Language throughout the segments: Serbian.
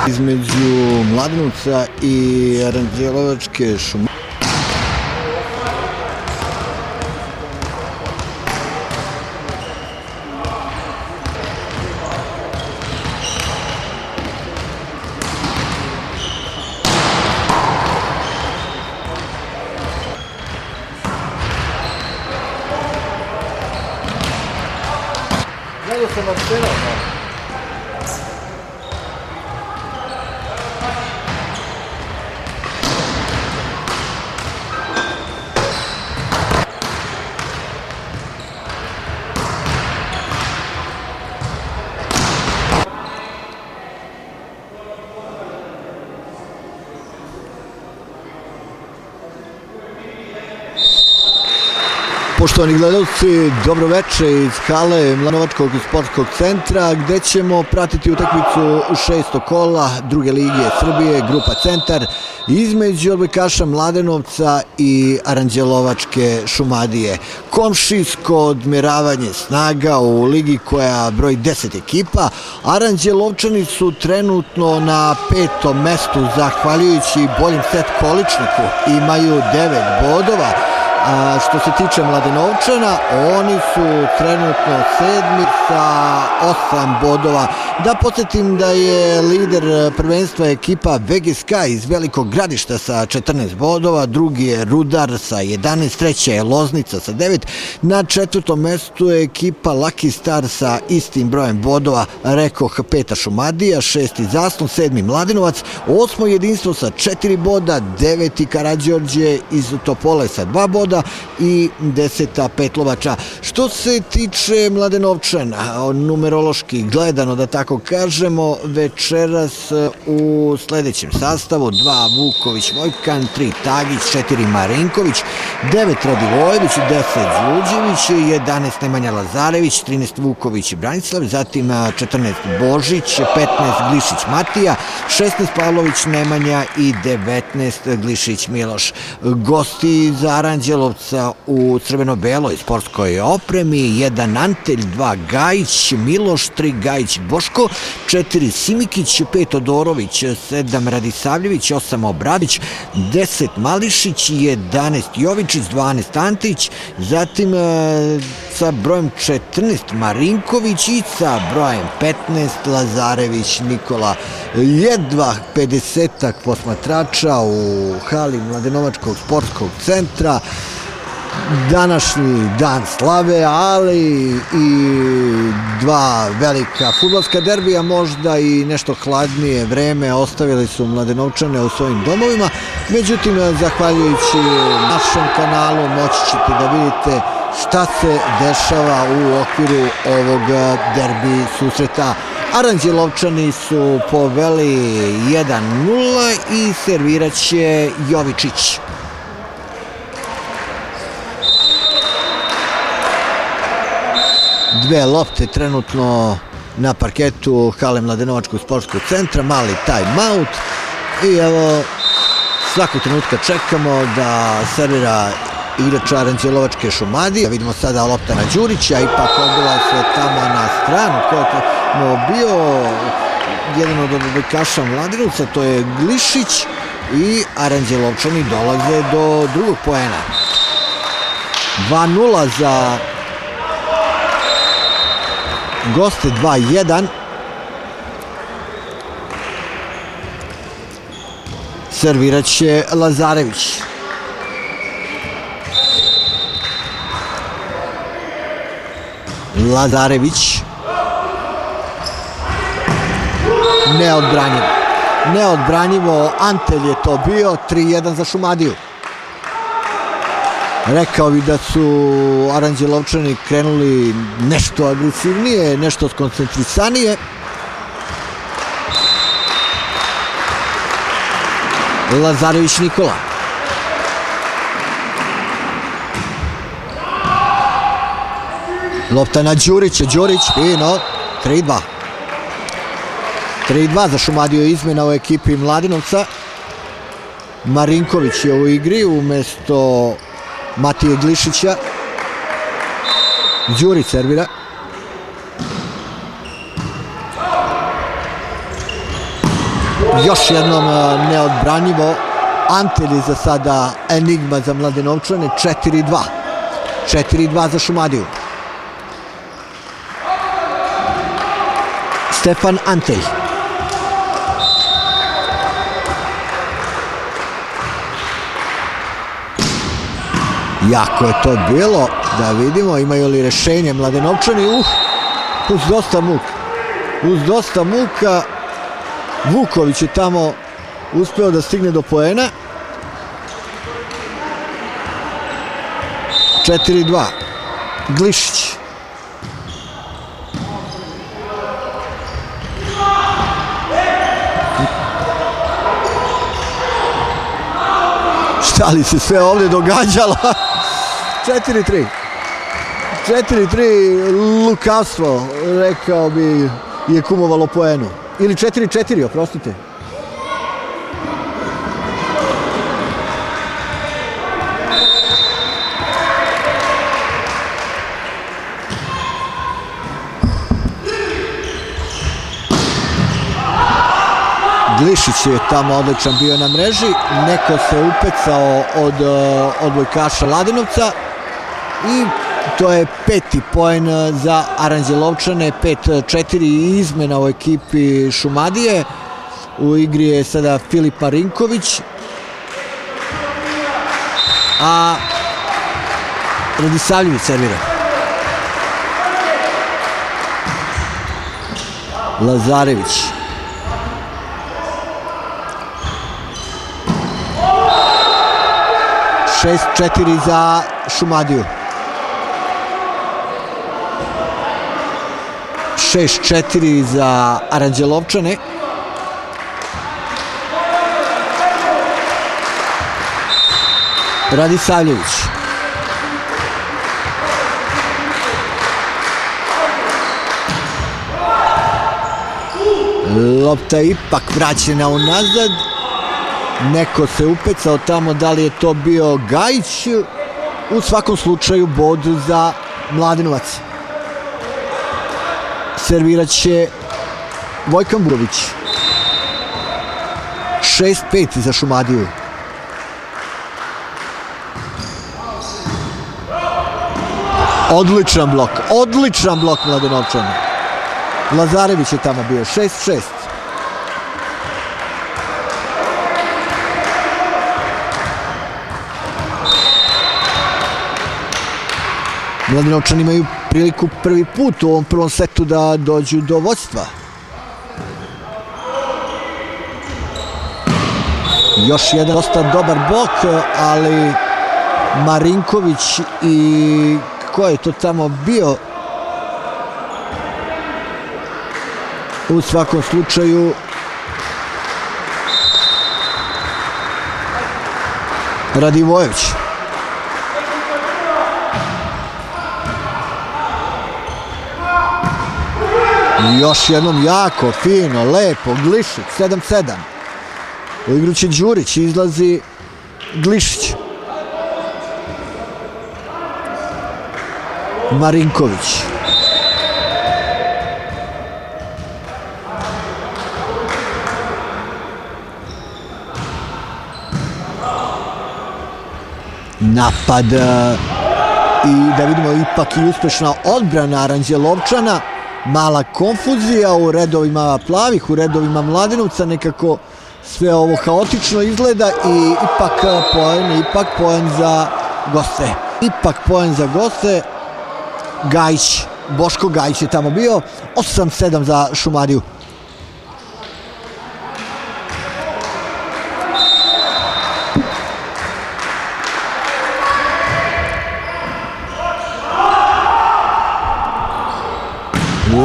između Mladenovca i Aranđelovačke Šumadije. Gledao sam Arsenal. Poštovani gledalci, dobro veče iz hale Mladenovačkog sportskog centra, gde ćemo pratiti utakmicu 6. kola druge lige Srbije, grupa Centar, između odbojkaša Mladenovca i Aranđelovačke Šumadije. Komšijsko odmeravanje snaga u ligi koja broji 10 ekipa. Aranđelovčani su trenutno na 5. mestu, zahvaljujući boljim set količniku, imaju 9 bodova. A što se tiče Mladenovčana, oni su trenutno 7. sa 8 bodova. Da podsjetim da je lider prvenstva ekipa VGSK iz Velikog Gradišta sa 14 bodova, drugi je Rudar sa 11, treća je Loznica sa 9, na 4. mestu je ekipa Lucky Star sa istim brojem bodova, rekoh 5. Šumadija, 6. Zaslon, 7. Mladenovac, 8. jedinstvo sa 4 boda, 9. Karađorđe iz Topole sa 2 boda i 10. Petlovača. Što se tiče Mladenovčana, numerološki gledano, da tako kažemo, večeras u sledećem sastavu: 2 Vuković Vojkan, 3 Tagić, 4 Marinković, 9 Radivojević, 10 Đuđević, 11 Nemanja Lazarević, 13 Vuković Branislav, zatim 14 Božić, 15 Glišić Matija, 16 Pavlović Nemanja i 19 Glišić Miloš. Gosti za Aranđelovca u crveno-beloj sportskoj opremi: 1 Antelj, 2 Gajić Miloš, 3 Gajić Boško, 4 Simikić, 5 Odorović, 7 Radisavljević, 8 Obradić, 10 Mališić, 11 Jovičić, 12 Antić, zatim sa brojem 14 Marinković i sa brojem 15 Lazarević Nikola. Jedva 50-ak posmatrača u hali Mladenovačkog sportskog centra. Današnji dan slave, ali i 2 velika fudbalska derbija, možda i nešto hladnije vreme ostavili su Mladenovčane u svojim domovima. Međutim, zahvaljujući našem kanalu moći ćete da vidite šta se dešava u okviru ovog derbi susreta. Aranđelovčani su poveli 1-0 i servirat će Jovičić. Dve lopte trenutno na parketu hale Mladenovačkog sportskog centra, mali time-out i evo svakog trenutka čekamo da servira igrač Aranđelovačke Šumadije. Vidimo sada lopta na Đurića, ipak odbila se tamo na stranu. Ko je to bio? Jedan od odbojkaša Mladenovca, to je Glišić, i Aranđelovčani dolaze do drugog poena. 2-0 za goste, 2-1. Servirat će Lazarević. Lazarević. Neodbranjivo, Antelj je to bio, 3-1 za Šumadiju. Rekao bi da su Aranđelovčani krenuli nešto agresivnije, nešto skoncentrisanije. Lazarević Nikola. Lopta na Đurića, Đurić, fino, 3-2. 3-2 za Šumadiju, izmena u ekipi Mladenovca. Marinković je u igri umesto Matije Glišića. Đurić servira. Još jednom neodbranjivo. Antelj je za sada enigma za Mladenovčane. 4-2. 4-2 za Šumadiju. Stefan Antelj. Jako je to bilo. Da vidimo imaju li rešenje Mladenovčani. Uz dosta muka. Uz dosta muka. Vuković je tamo uspeo da stigne do poena. 4-2. Glišić. Šta li se sve ovdje događalo? 4-3. 4-3 lukavstvo, rekao bi, je kumovalo poenu. Ili 4-4, oprostite. Glišić je tamo odličan bio na mreži. Neko se upecao od odbojkaša Ladinovca. I to je 5. poen za Aranđelovčane. 5-4 izmena u ekipi Šumadije. U igri je sada Filip Marinković. A Radisavljević servira. Lazarević. 6-4 za Šumadiju. 6-4 za Aranđelovčane. Radisavljević. Lopta ipak vraćena unazad. Neko se upecao tamo, da li je to bio Gajić? U svakom slučaju bod za Mladenovac. Servirat će Vojkan Burović. 6-5 za Šumadiju. Odličan blok Mladenovčana. Lazarević je tamo bio. 6-6. Mladenovčani imaju priliku prvi put u ovom prvom setu da dođu do vođstva. Još jedan dosta dobar blok, ali Marinković i ko je to tamo bio? U svakom slučaju Radivojević. Još jednom jako, fino, lepo, Glišić, 7-7. U igru će Đurić, izlazi Glišić. Marinković. Napad i da vidimo ipak i uspešna odbrana Aranđelovčana. Mala konfuzija u redovima plavih, u redovima Mladenovca, nekako sve ovo haotično izgleda i ipak poen za goste. Ipak poen za goste. Gajić, Boško Gajić je tamo bio. 8-7 za Šumadiju.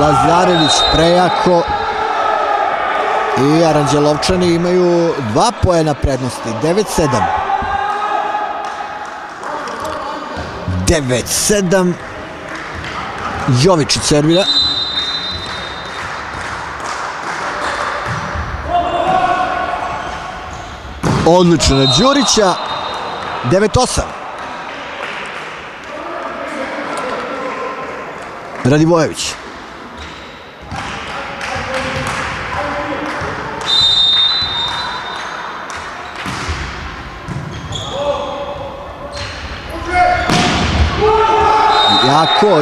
Lazarević prejako i Aranđelovčani imaju 2 poena prednosti. 9-7. 9-7. Jovičić servira. Odlično na Đurića. 9-8. Radivojević. Tako,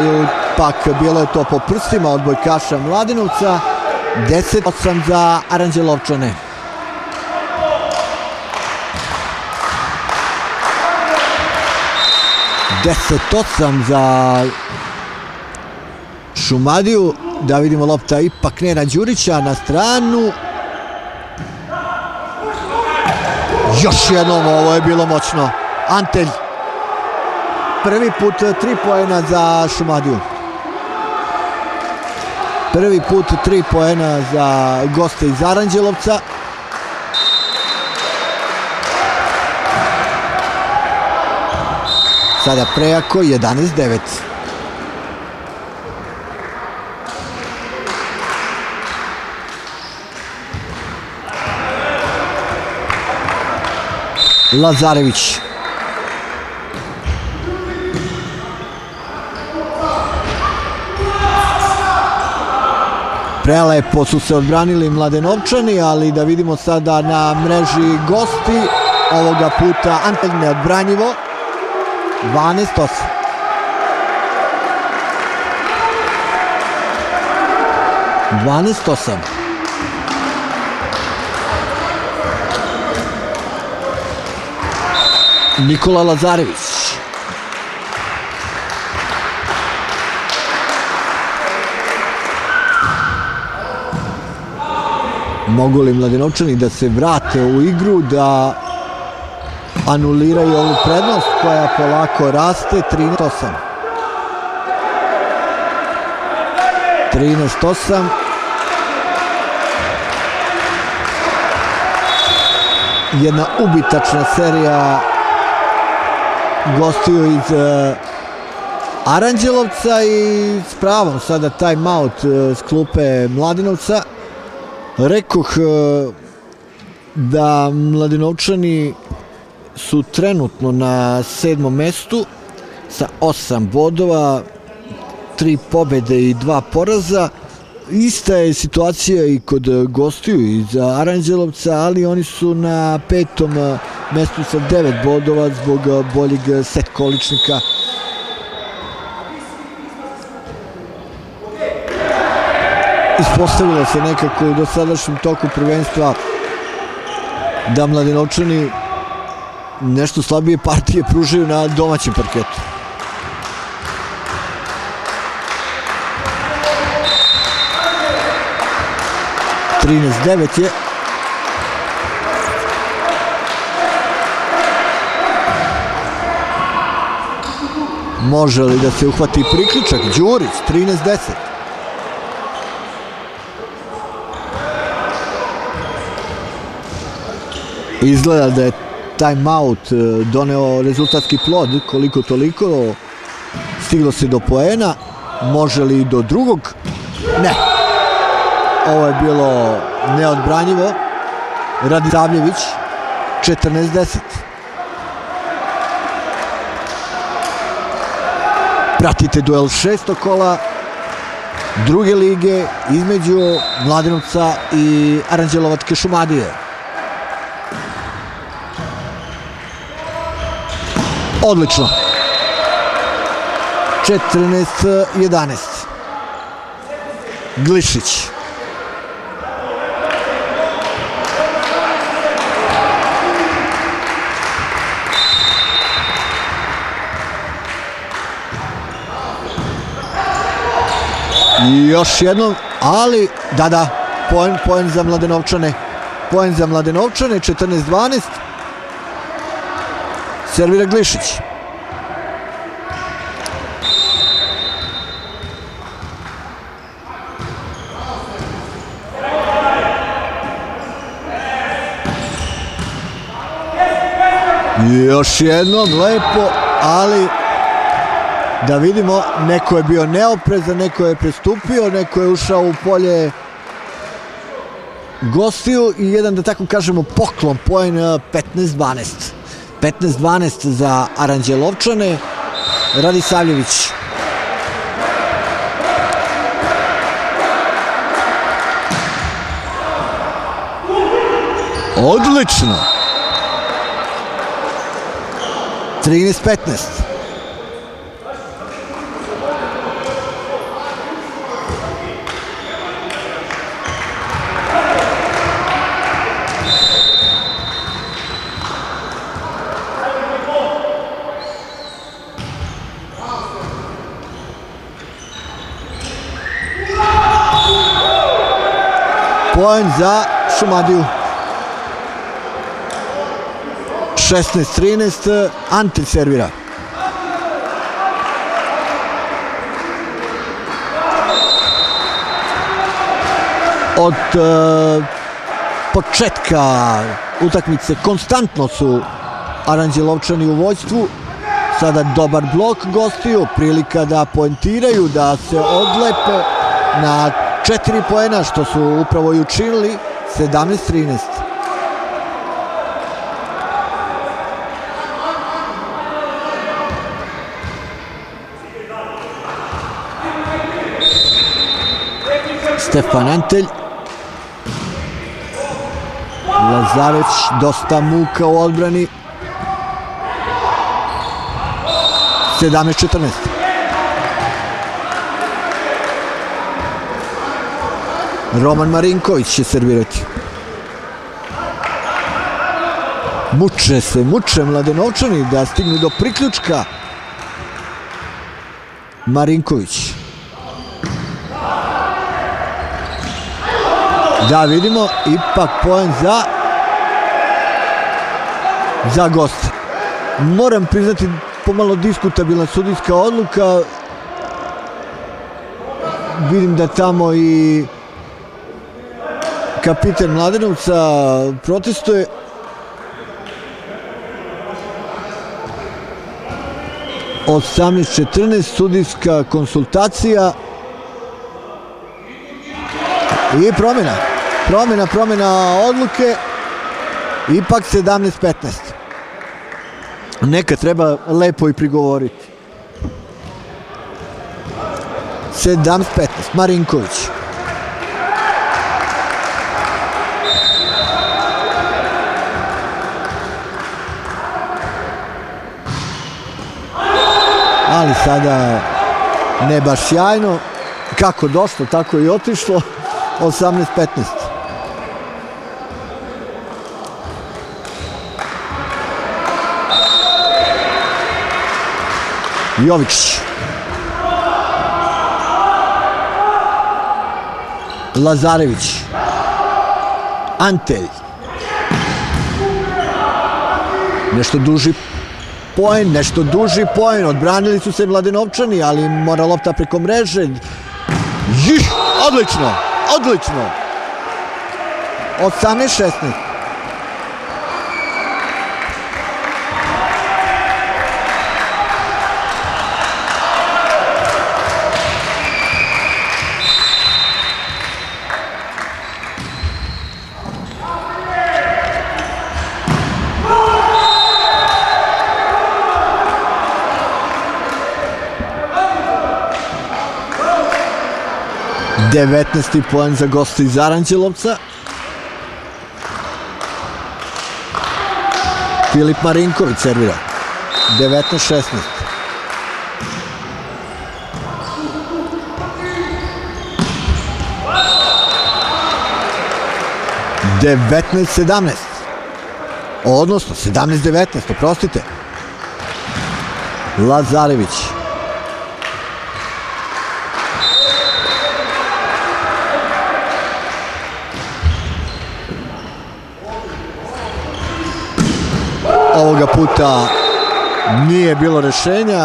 pak bilo je to po prstima odbojkaša Mladenovca. 10-8 za Aranđelovčane. za Šumadiju. Da vidimo, lopta ipak Nena Đurića na stranu. Još jednom, ovo je bilo moćno. Antelj. Prvi put 3 poena za Šumadiju. Prvi put 3 poena za goste iz Aranđelovca. Sada prejako, 11-9. Lazarević. Prelepo su se odbranili Mladenovčani, ali da vidimo sada na mreži gosti. Ovoga puta Antelj neodbranjivo. 12-8. Nikola Lazarević. Mogu li Mladenovčani da se vrate u igru, da anuliraju ovu prednost koja polako raste? 13-8. Jedna ubitačna serija gostiju iz Aranđelovca i s pravom sada timeout s klupe Mladenovca. Rekoh da Mladenovčani su trenutno na 7. mestu sa 8 bodova, 3 pobede i 2 poraza. Ista je situacija i kod gostiju iz Aranđelovca, ali oni su na 5. mestu sa 9 bodova zbog boljeg set količnika. Ispostavilo se nekako u dosadašnjem toku prvenstva da Mladenovčani nešto slabije partije pružaju na domaćem parketu. je. Može li da se uhvati priključak? Đurić, 13-10. Izgleda da je timeout doneo rezultatski plod, koliko toliko. Stiglo se do poena. Može li do drugog? Ne. Ovo je bilo neodbranjivo. Radisavljević, 14-10. Pratite duel 6. kola druge lige između Mladenovca i Aranđelovačke Šumadije. Odlično. 14-11. Glišić. Još jednom, ali da, poen za Mladenovčane. Poen za Mladenovčane, 14-12. Servira Glišić. Još jednom, lepo, ali da vidimo, neko je bio neoprezan, neko je prestupio, neko je ušao u polje gostiju i jedan, da tako kažemo, poklon, poen 15-12. 15-12 za Aranđelovčane. Radisavljević. Odlično. 13-15. poen za Šumadiju. 16-13, Antelj servira. Od početka utakmice konstantno su Aranđelovčani u vođstvu. Sada dobar blok gostiju, prilika da poentiraju, da se odlepe na 4 poena, što su upravo i učinili. 17-13. Stefan Antelj. Lazareć, dosta muka u odbrani. 17-14. Roman Marinković će servirati. Muče Mladenovčani da stignu do priključka. Marinković. Da vidimo, ipak poen za goste. Moram priznati, pomalo diskutabilna sudijska odluka. Vidim da tamo i kapiten Mladenovca protestuje. Od 18-14 sudijska konsultacija i promjena odluke. Ipak 17-15. Neka treba lepo i prigovoriti. 17-15, Marinković. Ali sada ne baš sjajno. Kako došlo, tako i otišlo. 18-15. Jović. Lazarević. Antelj. Nešto duži poen. Odbranili su se Mladenovčani, ali mora lopta preko mreže. Odlično. 18-16. Devetnaesti poen za goste iz Aranđelovca. Filip Marinković servira. 19-16. Odnosno 17-19, oprostite. Lazarević. Ovoga puta nije bilo rešenja.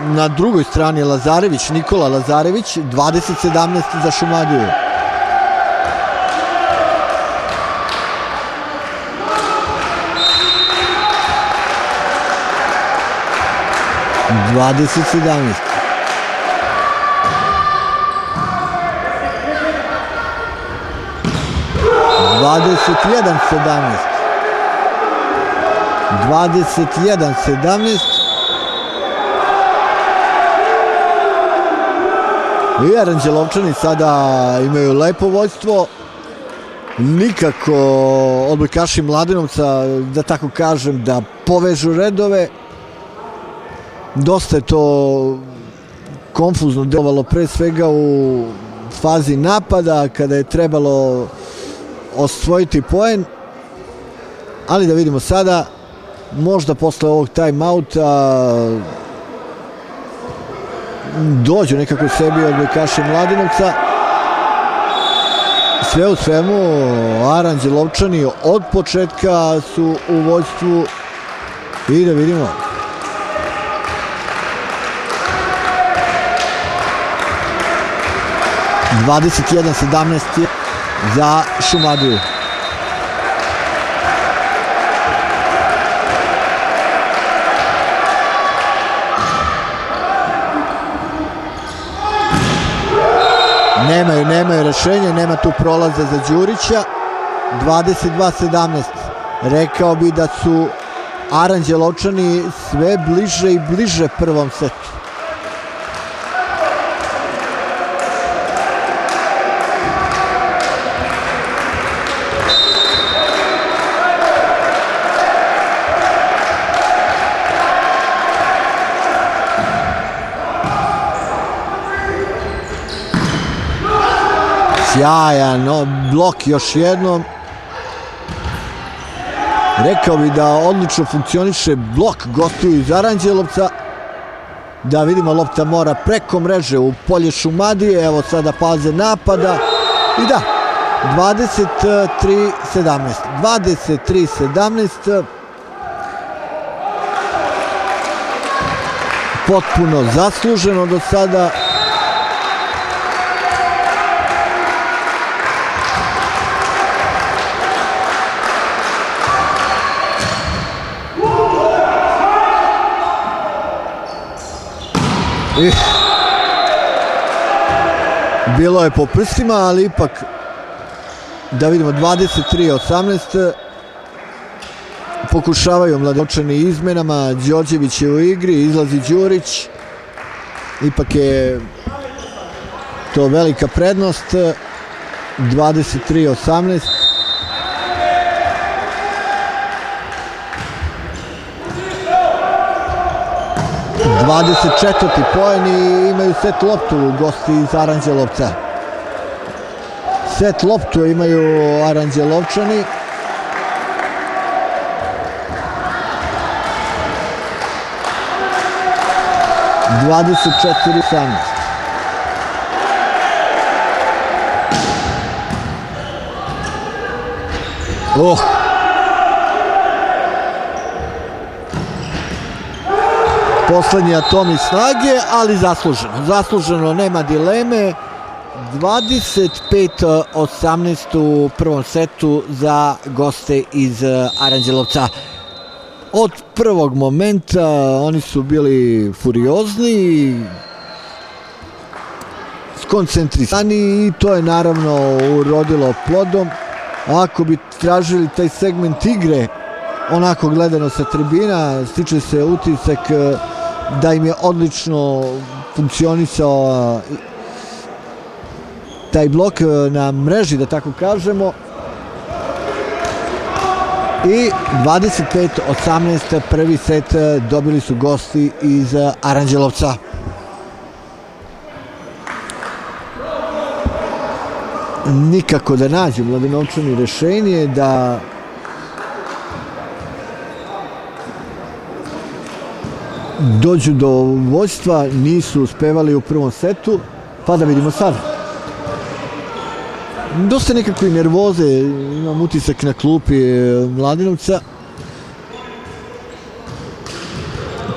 Na drugoj strani je Lazarević, Nikola Lazarević. 20-17 za Šumadiju. I Aranđelovčani sada imaju lepo vođstvo. Nikako odbojkaši Mladenovca, da tako kažem, da povežu redove. Dosta je to konfuzno delovalo, pre svega u fazi napada, kada je trebalo osvojiti poen. Ali da vidimo sada, možda posle ovog time-outa dođu nekako sebi odbojkaši Mladenovca. sve u svemu Aranđelovčani od početka su u vođstvu i da vidimo. (21-17) za Šumadiju. Nemaju rešenje, nema tu prolaza za Đurića. 22-17. Rekao bi da su Aranđelovčani sve bliže i bliže prvom setu. Sjajan blok još jednom. Rekao bi da odlično funkcioniše blok gostiju iz Aranđelovca. Da vidimo, lopta mora preko mreže u polje Šumadije. Evo sada faze napada. I da, 23-17. 23-17. Potpuno zasluženo do sada. Bilo je po prstima, ali ipak da vidimo 23-18. Pokušavaju Mladenovčani izmenama. Đorđević je u igri, izlazi Đurić. Ipak je to velika prednost. 23-18. Četvrti poen i imaju set loptu gosti iz Aranđelovca. Set loptu imaju Aranđelovčani. (24-18). Poslednji atomi snage, ali zasluženo, nema dileme. 25-18 u prvom setu za goste iz Aranđelovca. Od prvog momenta oni su bili furiozni, skoncentrisani i to je naravno urodilo plodom. Ako bi tražili taj segment igre, onako gledano sa tribina, stiče se utisak da im je odlično funkcionisao taj blok na mreži, da tako kažemo. I 25-18 prvi set dobili su gosti iz Aranđelovca. Nikako da nađu Mladenovčani rešenje da dođu do vođstva, nisu uspevali u prvom setu, pa da vidimo sada. Dosta nekako i nervoze, imam utisak na klupi Mladenovca.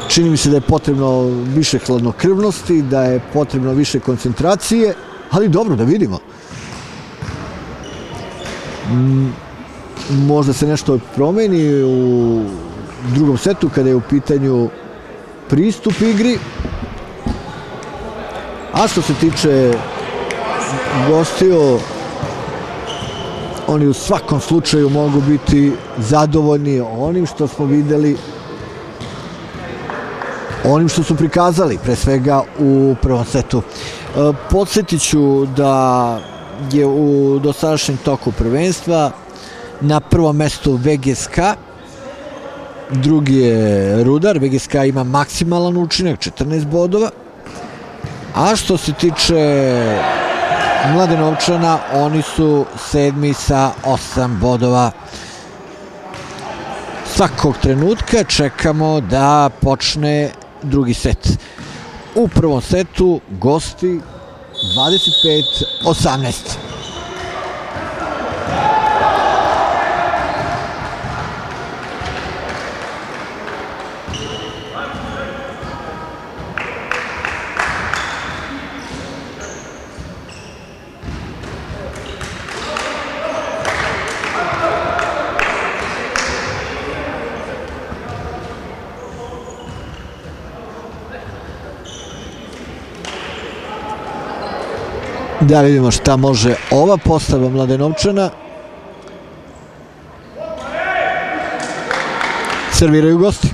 Čini mi se da je potrebno više hladnokrvnosti, da je potrebno više koncentracije, ali dobro, da vidimo. Možda se nešto promeni u drugom setu kada je u pitanju pristup igri. A što se tiče gostiju, oni u svakom slučaju mogu biti zadovoljni onim što smo videli, onim što su prikazali, pre svega u prvom setu. Podsjetit ću da je u dosadašnjem toku prvenstva na prvom mestu VGSK, drugi je Rudar. VGSK ima maksimalan učinak, 14 bodova. A što se tiče Mladenovčana, oni su sedmi sa 8 bodova. Svakog trenutka čekamo da počne drugi set. U prvom setu gosti 25-18. Da vidimo šta može ova postava Mladenovčana. Serviraju gosti.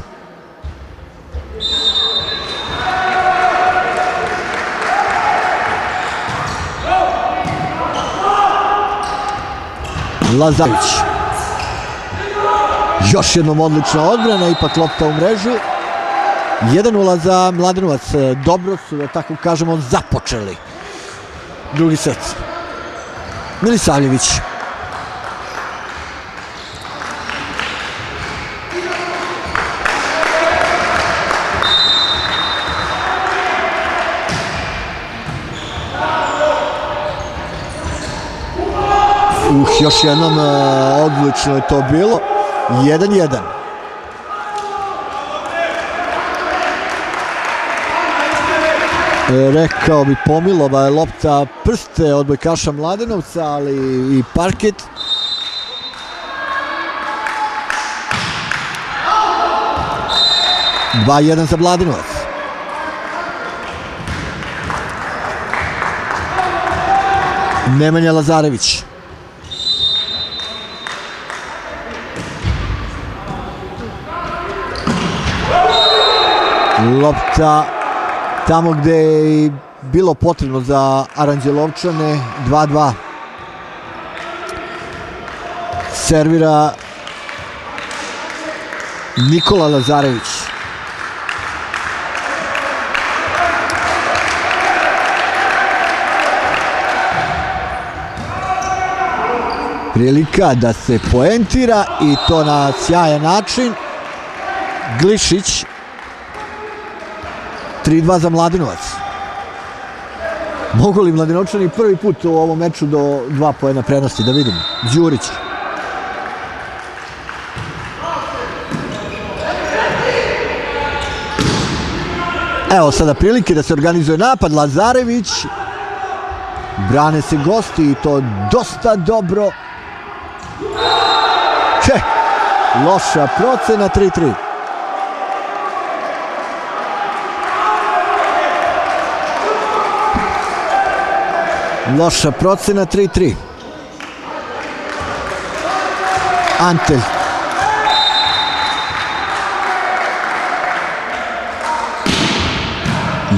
Lazarević. Još jednom odlična odbrana, ipak lopta u mrežu. 1-0 za Mladenovac. Dobro su, da tako kažemo, započeli drugi set. Milisavljević. Još jednom odlično je to bilo. 1-1. Rekao bi pomilova je lopta prste odbojkaša Mladenovca, ali i parket. Dva 1 za Mladenovac. Nemanja Lazarević. Lopta tamo gde je bilo potrebno za Aranđelovčane. 2-2. Servira Nikola Lazarević. Prilika da se poentira i to na sjajan način. Glišić. 3-2 za Mladenovac. Mogu li Mladenovčani prvi put u ovom meču do 2 poena prednosti? Da vidimo. Đurić. Evo sada prilike da se organizuje napad. Lazarević. Brane se gosti i to dosta dobro. Loša procena. 3-3. Loša procena. 3-3. Antelj.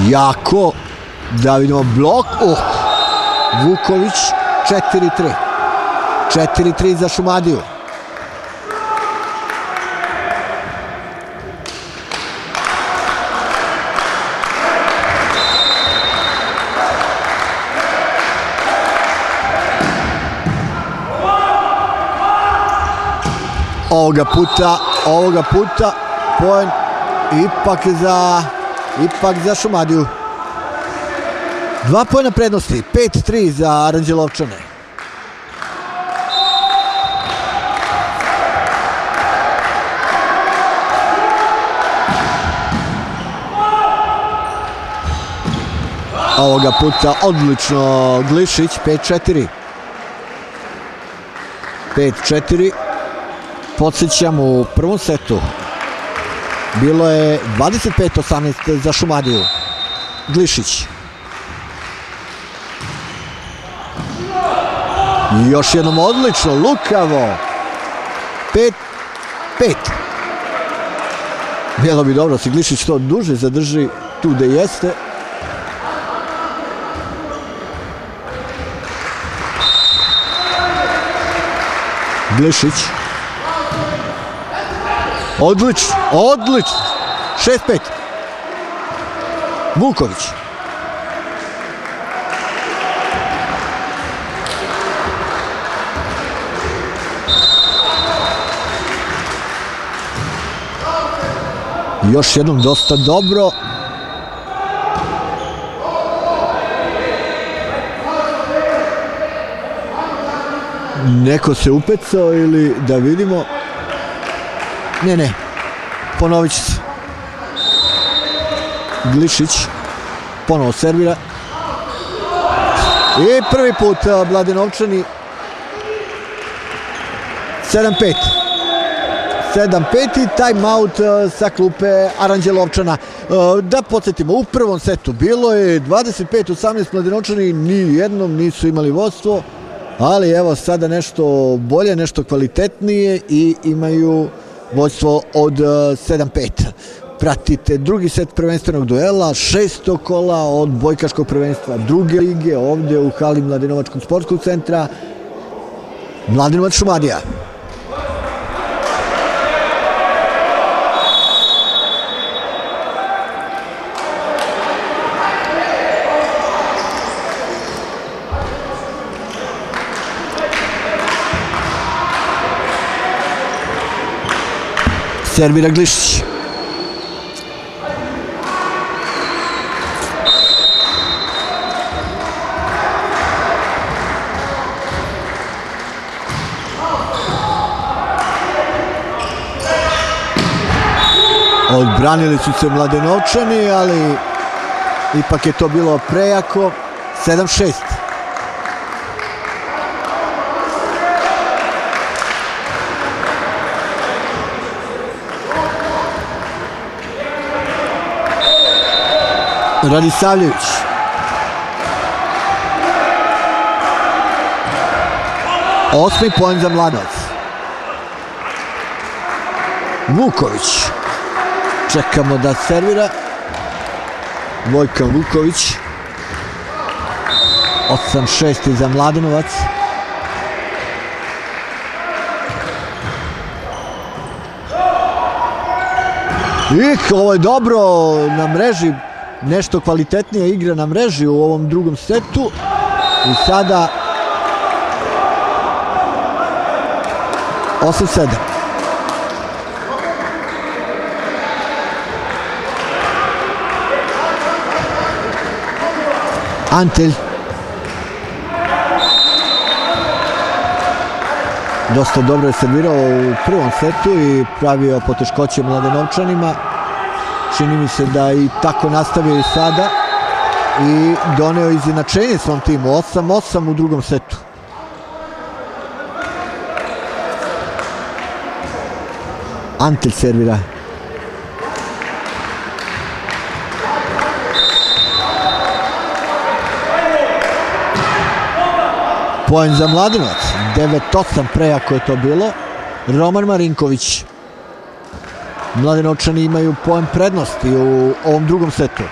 Jako. Da vidimo blok. Vuković. 4-3. 4-3 za Šumadiju. Ovoga puta poen ipak za Šumadiju. 2 poena prednosti. 5-3 za Aranđelovčane. Ovoga puta odlično Glišić. 5-4. 5-4. Podsjećam, u prvom setu bilo je 25-18 za Šumadiju. Glišić. Još jednom odlično, lukavo. 5-5. Bilo bi dobro da se Glišić to duže zadrži tu gde jeste. Glišić. Odlično. 6-5. Vuković. Još jednom dosta dobro. Neko se upecao ili da vidimo. Ne. Ponovit će se. Glišić. Ponovo servira. I prvi put Mladenovčani. 7-5. 7-5 i timeout sa klupe Aranđelovčana. Da podsjetimo, u prvom setu bilo je 25-18, Mladenovčani ni jednom nisu imali vodstvo, ali evo sada nešto bolje, nešto kvalitetnije i imaju vodstvo od 7-5. Pratite drugi set prvenstvenog duela, 6. kola od bojkaškog prvenstva druge lige, ovdje u hali Mladenovačkog sportskog centra, Mladenovac Šumadija. Servira Glišić. Odbranili su se Mladenovčani, ali ipak je to bilo prejako. 7-6. Radisavljević. Osmi poen za Mladovac. Vuković. Čekamo da servira. Vojkan Vuković. 8-6 za Mladenovac. Ovo je dobro na mreži. Nešto kvalitetnija igra na mreži u ovom drugom setu. I sada 8-7. Antelj. Dosta dobro je servirao u prvom setu i pravio poteškoće Mladenovčanima. Čini mi se da i tako nastavio i sada i doneo izjednačenje svom timu. 8-8 u drugom setu. Antelj servira. Poen za Mladenovac. 9-8 prejako je to bilo. Roman Marinković. Mladenovčani imaju poen prednosti u ovom drugom setu.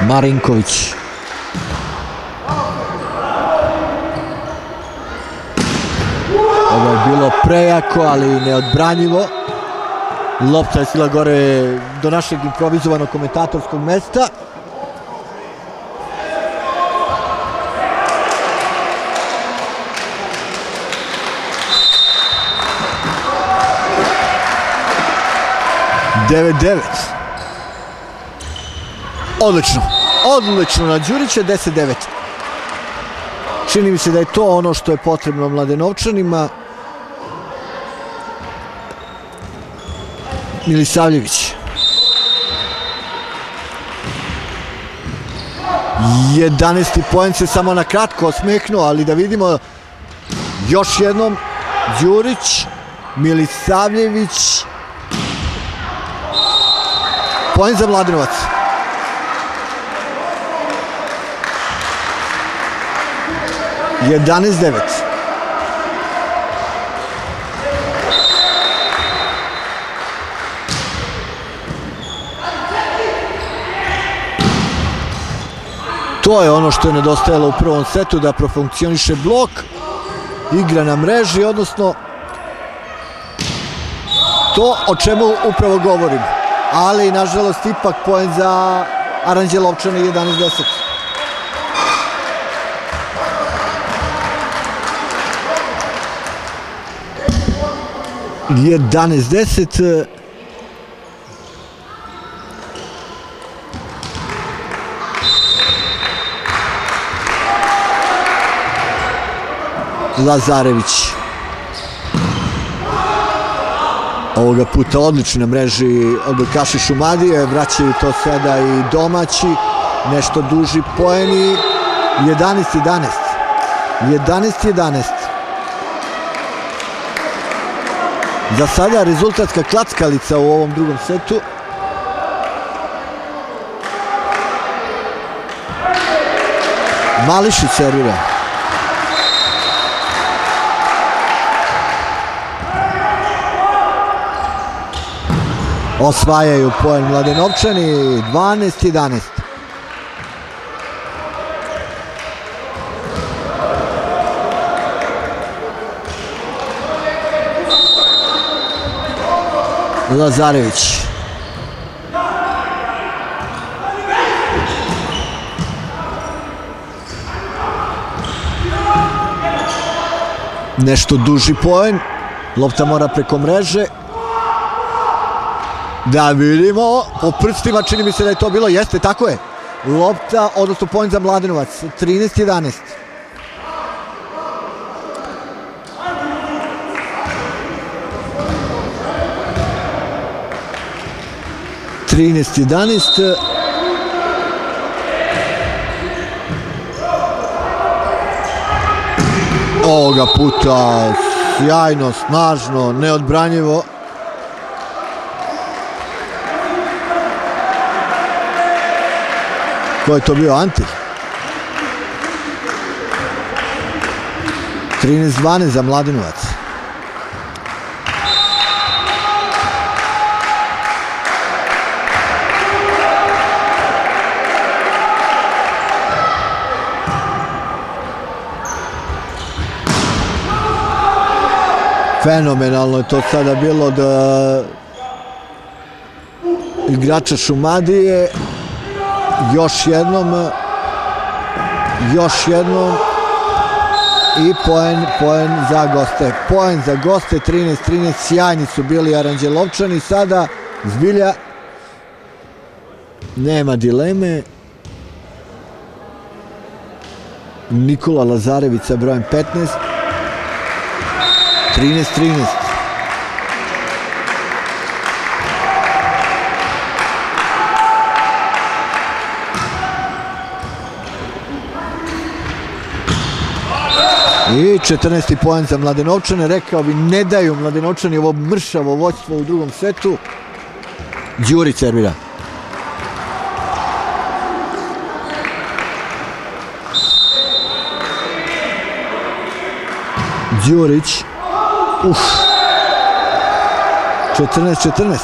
Marinković. Ovo je bilo prejako, ali neodbranjivo. Lopta je sila gore do našeg improvizovanog komentatorskog mesta. Odlično na Đurića. 10-9. Čini mi se da je to ono što je potrebno Mladenovčanima. Milisavljević. 11. poen se samo na kratko osmehnuo, ali da vidimo još jednom. Đurić, Milisavljević. Poen za Mladenovac. Jedanaest 9. To je ono što je nedostajalo u prvom setu, da profunkcioniše blok, igra na mreži, odnosno to o čemu upravo govorim. Ali, nažalost, ipak poen za Aranđelovčane. 11-10. Lazarević. Ovoga puta odlična mreži odbojkaši Šumadije, vraćaju to sada i domaći, nešto duži poeni. 11-11. 11-11. Za sada rezultatska klackalica u ovom drugom setu. Mališić servira. Osvajaju poen Mladenovčani, 12-11. Lazarević. Nešto duži poen. Lopta mora preko mreže. Da vidimo, po prstima čini mi se da je to bilo, jeste, tako je. Lopta, odnosno poen za Mladenovac, 13-11. Ovoga puta sjajno, snažno, neodbranjivo. Ko je to bio? Antilj. 13-12 za Mladenovac. Fenomenalno je to sada bilo od igrača Šumadije. Još jednom i poen za goste. Poen za goste, 13-13, sjajni su bili Aranđelovčani. Sada zbilja nema dileme. Nikola Lazarević sa brojem 15. 13-13. I 14. poen za Mladenovčane. Rekao bi, ne daju Mladenovčani ovo mršavo vođstvo u drugom setu. Đurić servira. Đurić. 14-14.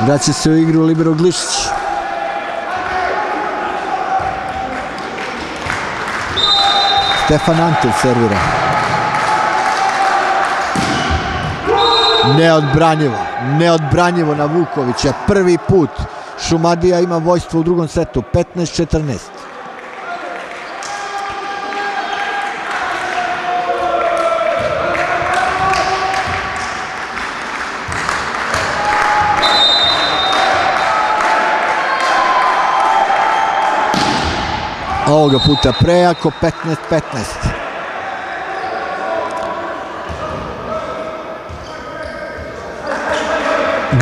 Vraća se u igru libero Glišić. Stefan Antelj servira. Neodbranjivo na Vukovića. Prvi put Šumadija ima vođstvo u drugom setu. 15-14. Ovoga puta prejako, 15-15.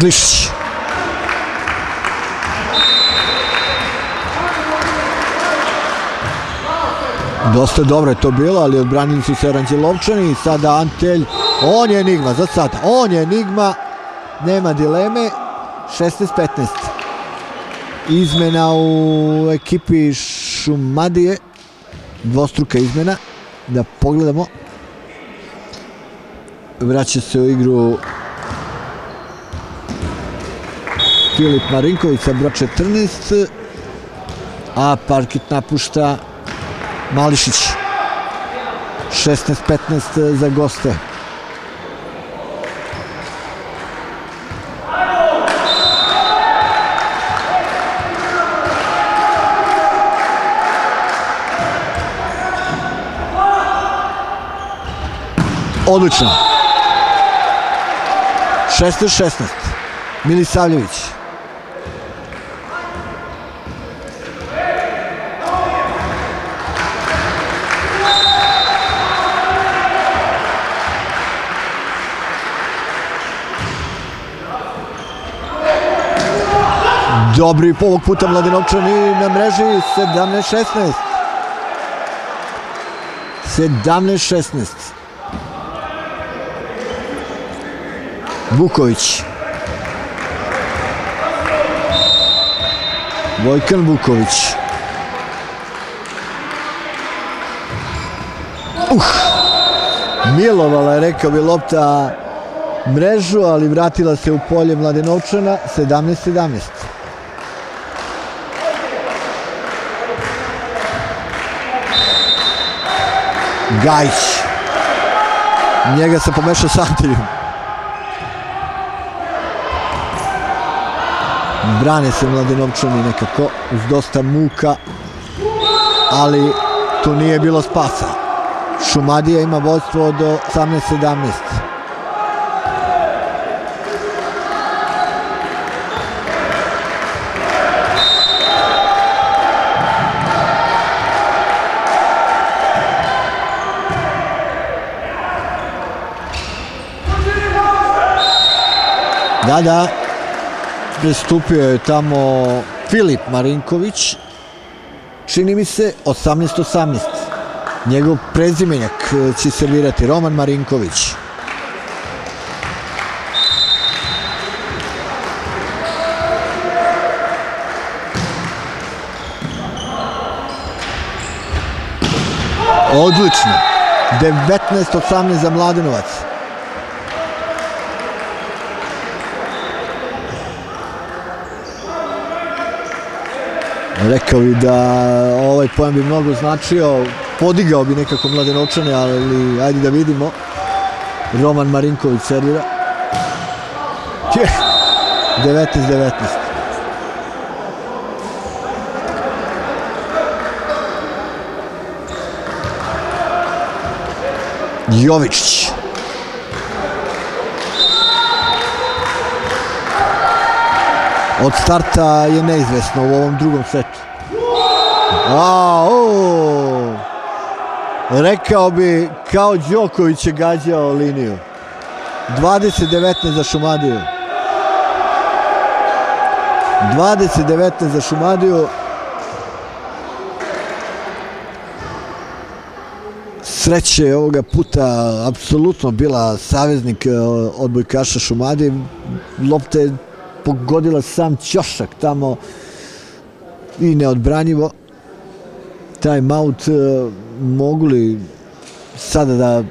Glišić. Dosta dobro je to bilo, ali odbranili su se Aranđelovčani. Sada Antelj, on je enigma za sada, nema dileme. 16-15. Izmena u ekipi Šumadije, dvostruka izmena, da pogledamo. Vraća se u igru Filip Marinković sa broj 14, a parket napušta Mališić. 16-15 za goste. Odlično. 16-16. Milisavljević. Dobri ovog puta Mladenovčani na mreži. 17-16. 17-16. Vuković. Vojkan Vuković. Milovala je, rekao bi, lopta mrežu, ali vratila se u polje Mladenovčana. 17-17. Gajić. Njega se pomešao s Antiljom. Brane se Mladenovčani nekako uz dosta muka, ali tu nije bilo spasa. Šumadija ima vodstvo do 18-17. Da, pristupio je tamo Filip Marinković, čini mi se 18-18. Njegov prezimenjak će servirati Roman Marinković. Odlično. 19-18 za Mladenovac. Rekao bi da ovaj pojem bi mnogo značio, podigao bi nekako Mladenovčane, ali ajde da vidimo. Roman Marinković servira. 19-19. Jovičić. Od starta je neizvesno u ovom drugom setu. Rekao bi kao Đoković je gađao liniju. 20-19 za Šumadiju. 20-19 za Šumadiju. Sreća je ovoga puta apsolutno bila saveznik odbojkaša Šumadije. Lopta je pogodila sam ćošak tamo i neodbranjivo. Time-out, mogu li sada da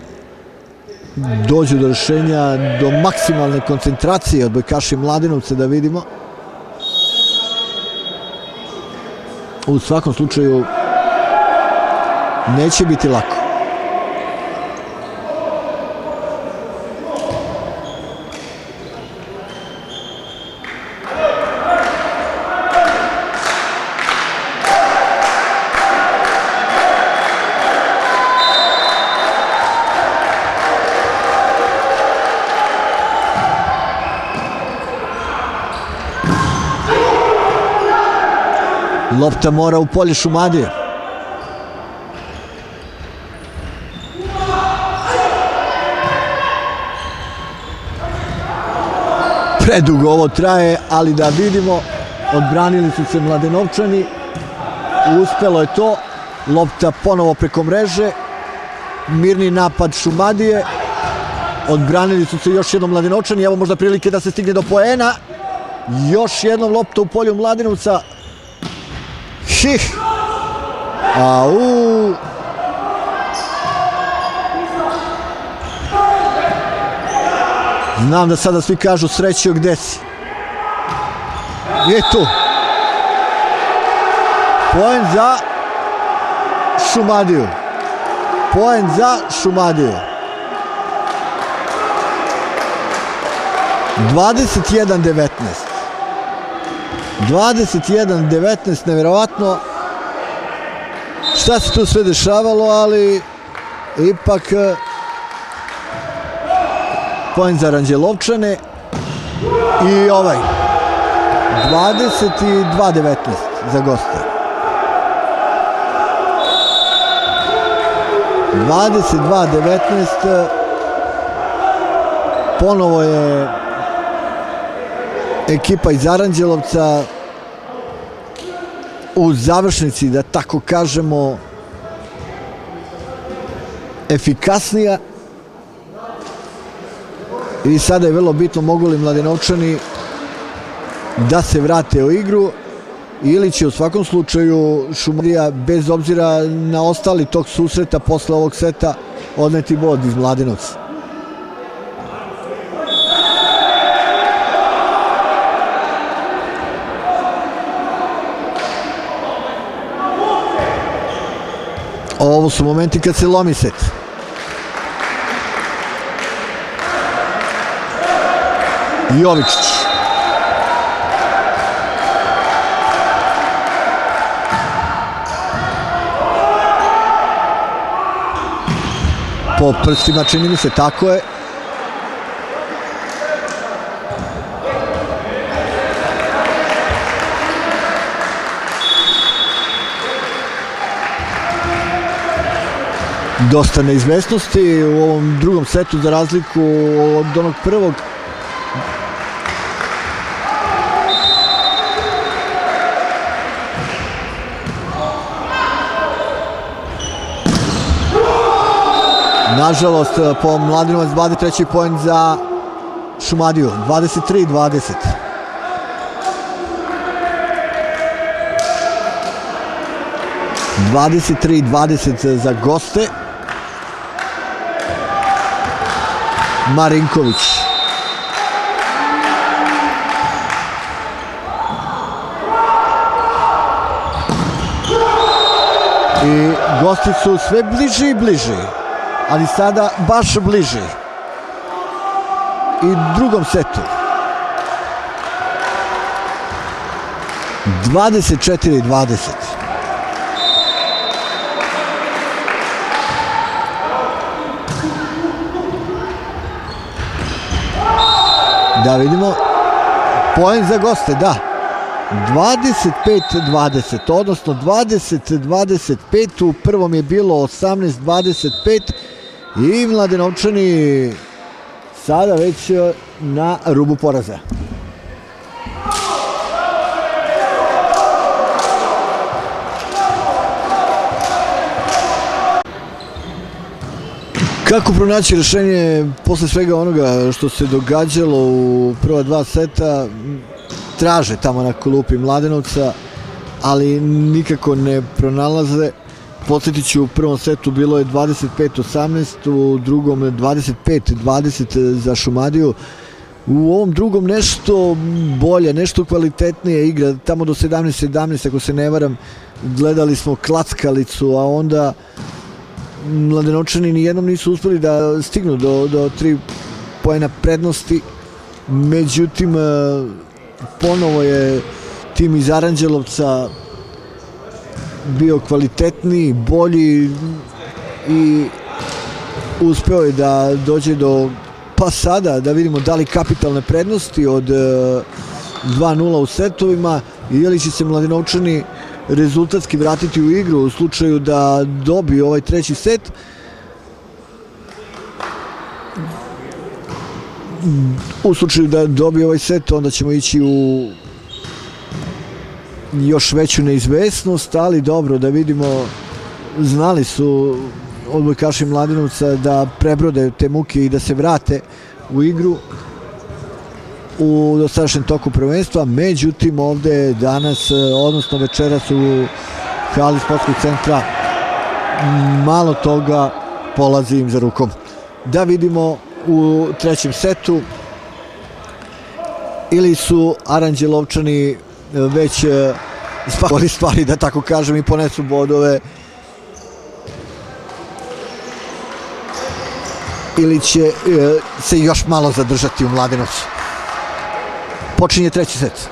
dođu do rešenja, do maksimalne koncentracije odbojkaša Mladenovca, da vidimo. U svakom slučaju neće biti lako. Lopta mora u polje Šumadije. Predugo ovo traje, ali da vidimo, odbranili su se Mladenovčani. Uspelo je to. Lopta ponovo preko mreže. Mirni napad Šumadije. Odbranili su se još jednom Mladenovčani. Evo možda prilike da se stigne do poena. Još jednom lopta u polju Mladenovca. Znam da sada svi kažu Srećo, gde si? Je tu. Poen za Šumadiju. Poen za Šumadiju. 21-19. 21-19, neverovatno šta se tu sve dešavalo, ali ipak poen za Ranđelovčane i ovaj 22-19 za goste. 22-19, ponovo je ekipa iz Aranđelovca u završnici, da tako kažemo, efikasnija i sada je vrlo bitno mogu li Mladenovčani da se vrate u igru ili će u svakom slučaju Šumadija bez obzira na ostali tog susreta posle ovog seta odneti bod iz Mladenovca. Ovo su momenti kad se lomi set. Jovičić. Po prstima čini mi se, tako je. Dosta neizvesnosti u ovom drugom setu za razliku od onog prvog. Nažalost, po Mladenovac 23. poen za Šumadiju, 23-20. za goste. Marinković. I gosti su sve bliži i bliži, ali sada baš bliži. I drugom setu. 24-20. Da vidimo, poen za goste, da, 25-20, odnosno 20-25, u prvom je bilo 18-25 i Mladenovčani sada već na rubu poraza. Kako pronaći rješenje posle svega onoga što se događalo u prva dva seta, traže tamo na klupi Mladenovca, ali nikako ne pronalaze. Podsjetit ću, u prvom setu bilo je 25-18, u drugom 25-20 za Šumadiju. U ovom drugom nešto bolje, nešto kvalitetnije igra, tamo do 17-17, ako se ne varam, gledali smo klackalicu, a onda Mladenovčani nijednom nisu uspeli da stignu do 3 poena prednosti. Međutim, ponovo je tim iz Aranđelovca bio kvalitetniji, bolji i uspeo je da dođe do, pa sada da vidimo da li kapitalne prednosti od 2-0 u setovima ili će se Mladenovčani rezultatski vratiti u igru u slučaju da dobiju ovaj treći set. U slučaju da dobije ovaj set, onda ćemo ići u još veću neizvesnost, ali dobro, da vidimo, znali su odbojkaši Mladenovca da prebrode te muke i da se vrate u igru u dosadašnjem toku prvenstva. Međutim, ovde danas, odnosno večeras u hali sportskog centra, malo toga polazi im za rukom. Da vidimo u trećem setu, ili su Aranđelovčani već spakali stvari, da tako kažem, i ponesu bodove, ili će se još malo zadržati u Mladenovcu. Počinje treći set.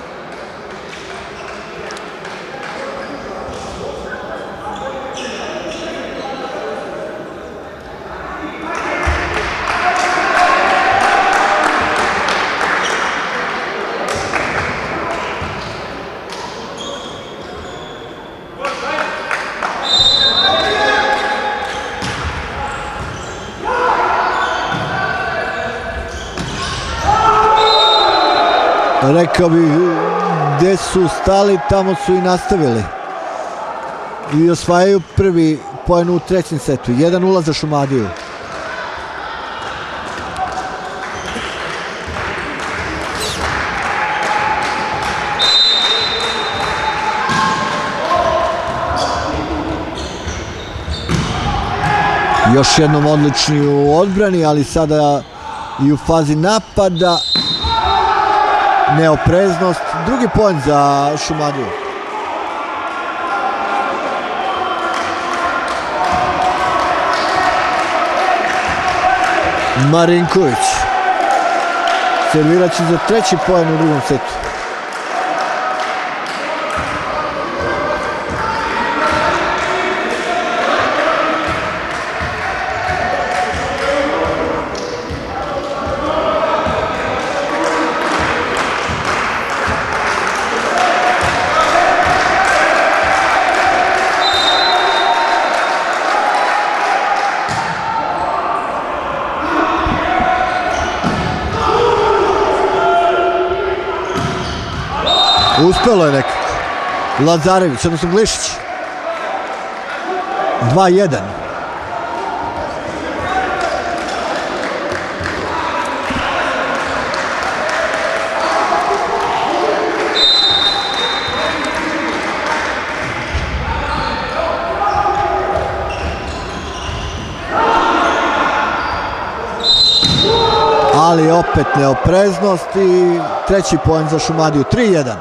Rekao bih, gde su stali, tamo su i nastavili. i osvajaju prvi poen u trećem setu. 1-0 za Šumadiju. Još jednom odlični u odbrani, ali sada i u fazi napada. Neopreznost. Drugi poen za Šumadiju. Marinković servirat će za treći poen u drugom setu. Uspelo je nekako. Lazarević, odnosno Glišić. 2-1. Ali opet neopreznost i treći poen za Šumadiju. 3-1.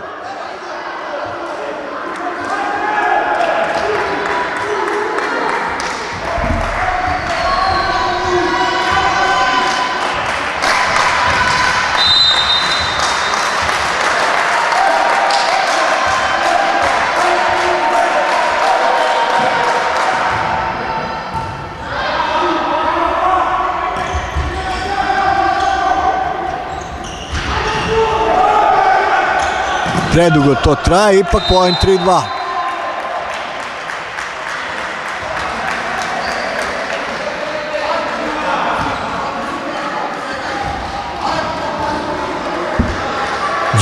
Predugo to traje, ipak poen 3-2.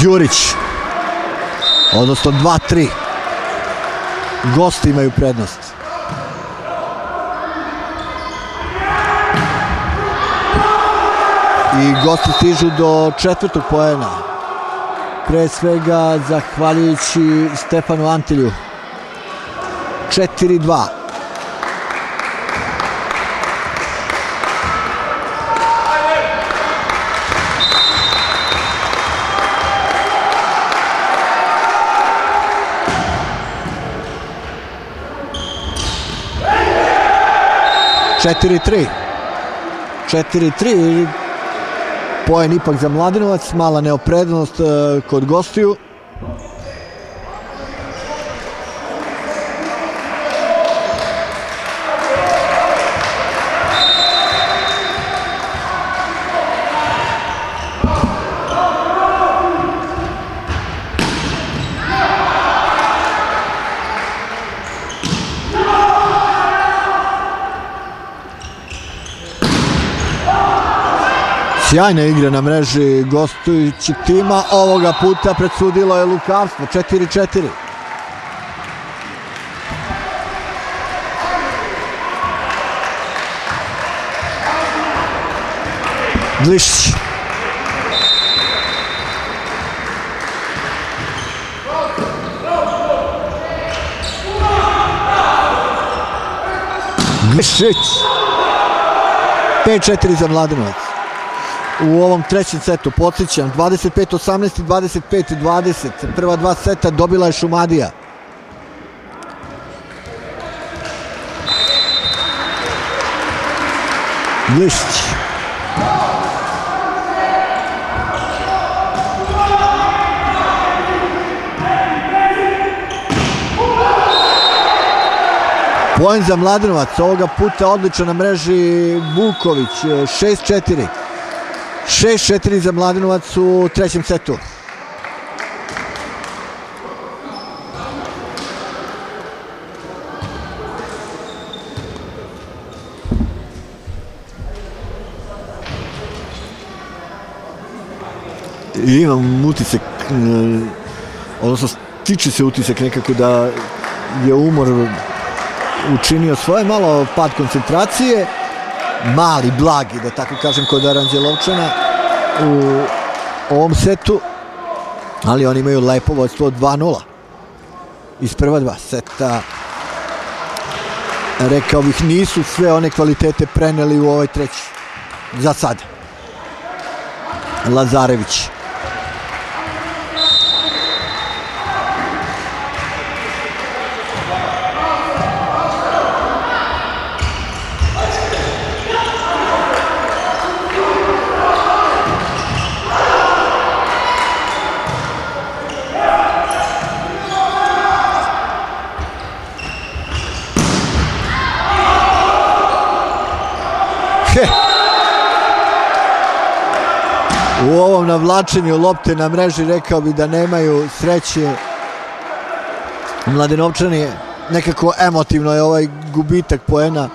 Đurić, odnosno 2-3. Gosti imaju prednost. I gosti stižu do četvrtog poena. Pre svega zahvaljujući Stefanu Antilju. 4-2. Četiri tri. Poen ipak za Mladenovac, mala neopreznost kod gostiju. Sjajna igra na mreži gostujućeg tima, ovoga puta predsudilo je lukavstvo. 4-4. Glišić. Glišić. 5-4 za Mladenovac. U ovom trećem setu, podsjećam, 25-18 i 25-20. Prva dva seta dobila je Šumadija. Glišić. Poen za Mladenovac, ovoga puta odličan na mreži Vuković. 6-4. 6-4 za Mladenovac u trećem setu. Imam utisak, odnosno stiče se utisak nekako da je umor učinio svoje, malo pad koncentracije, mali, blagi, da tako kažem, kod Aranđelovčana u ovom setu, ali oni imaju lepo vodstvo 2-0 iz prva dva seta. Rekao bih, nisu sve one kvalitete preneli u ovaj treći za sada. Lazarević. U ovom navlačenju lopte na mreži rekao bi da nemaju sreće Mladenovčani. Nekako emotivno je ovaj gubitak poena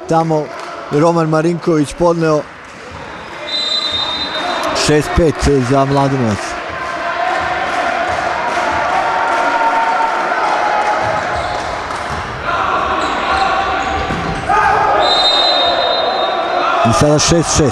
tamo. Roman Marinković podneo 6-5 za Mladenovac. I sada 6-6.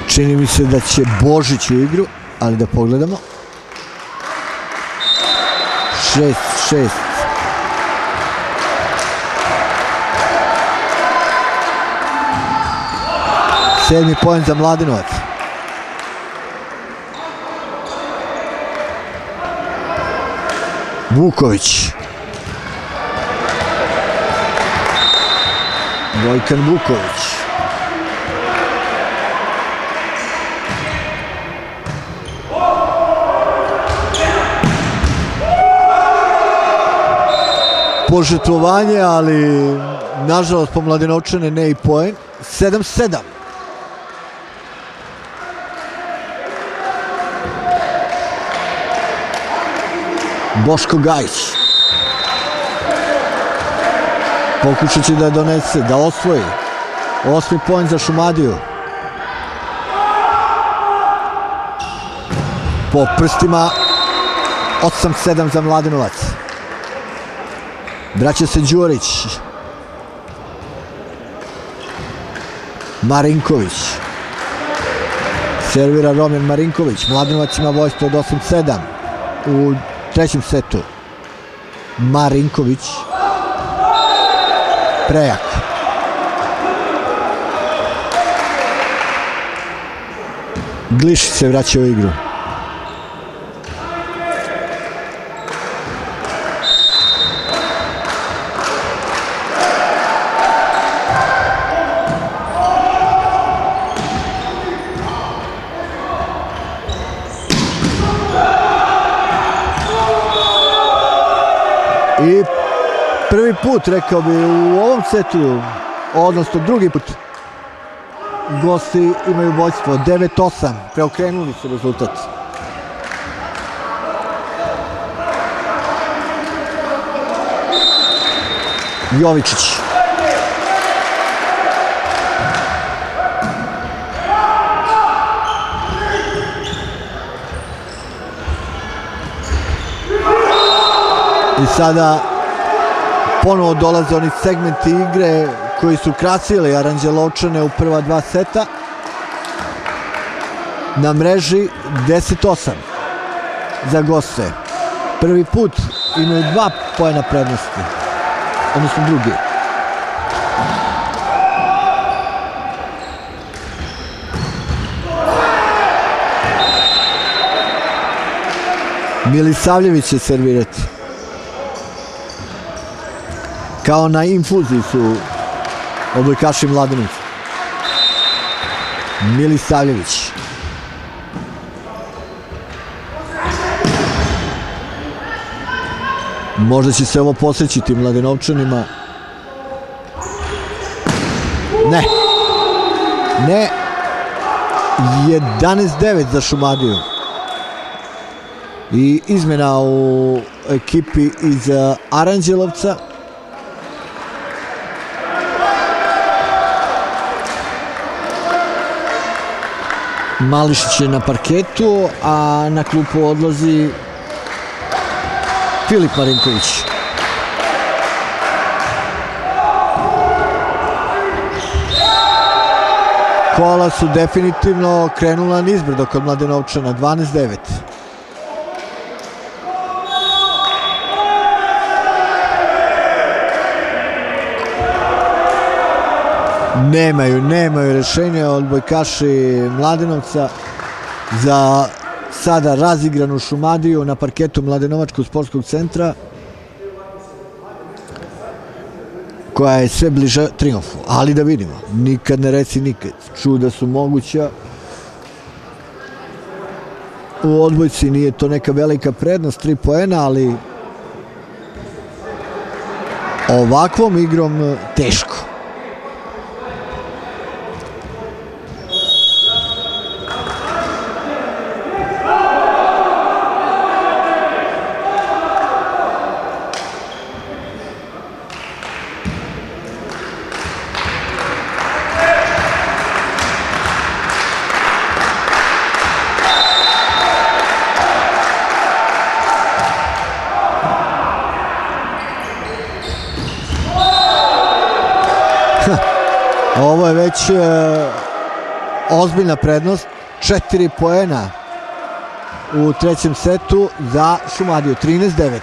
Čini mi se da će Božić u igru, ali da pogledamo. 6-6. Sedmi poen za Mladenovac. Vuković. Vojkan Vuković. Požrtvovanje, ali nažalost po Mladenovčane ne i poen. 7-7. Boško Gajić. Pokušat će da donese, da osvoji. 8. poen za Šumadiju. Po prstima 8-7 za Mladenovac. Vraća se Đurić. Marinković. Servira Roman Marinković. Mladenovac ima vojstvo od 8-7 u trećem setu. Marinković. Prejak. Glišić se vraća u igru. I prvi put, rekao bi, u ovom setu, odnosno drugi put, gosti imaju vođstvo 9-8, preokrenuli su rezultat. Jovičić. I sada ponovo dolaze oni segmenti igre koji su krasili Aranđelovčane u prva dva seta. Na mreži 10-8 za goste. Prvi put imaju 2 poena prednosti, odnosno drugi. Milisavljević će servirati. Kao na infuziji su odbojkaši Mladenovca. Milisavljević. Možda će se ovo posvećiti Mladenovčanima. Ne. Ne. 11-9 za Šumadiju. I izmena u ekipi iz Aranđelovca. Mališić je na parketu, a na klupu odlazi Filip Marinković. Kola su definitivno krenula nizbrdo kod Mladenovčana, 12-9. Nemaju rešenja odbojkaši Mladenovca za sada razigranu Šumadiju na parketu Mladenovačkog sportskog centra, koja je sve bliža triumfu. Ali da vidimo, nikad ne reci nikad. Čuda su moguća. U odbojci nije to neka velika prednost, 3 poena, ali ovakvom igrom teško. Ovo je već ozbiljna prednost, 4 poena u trećem setu za Šumadiju, 13-9.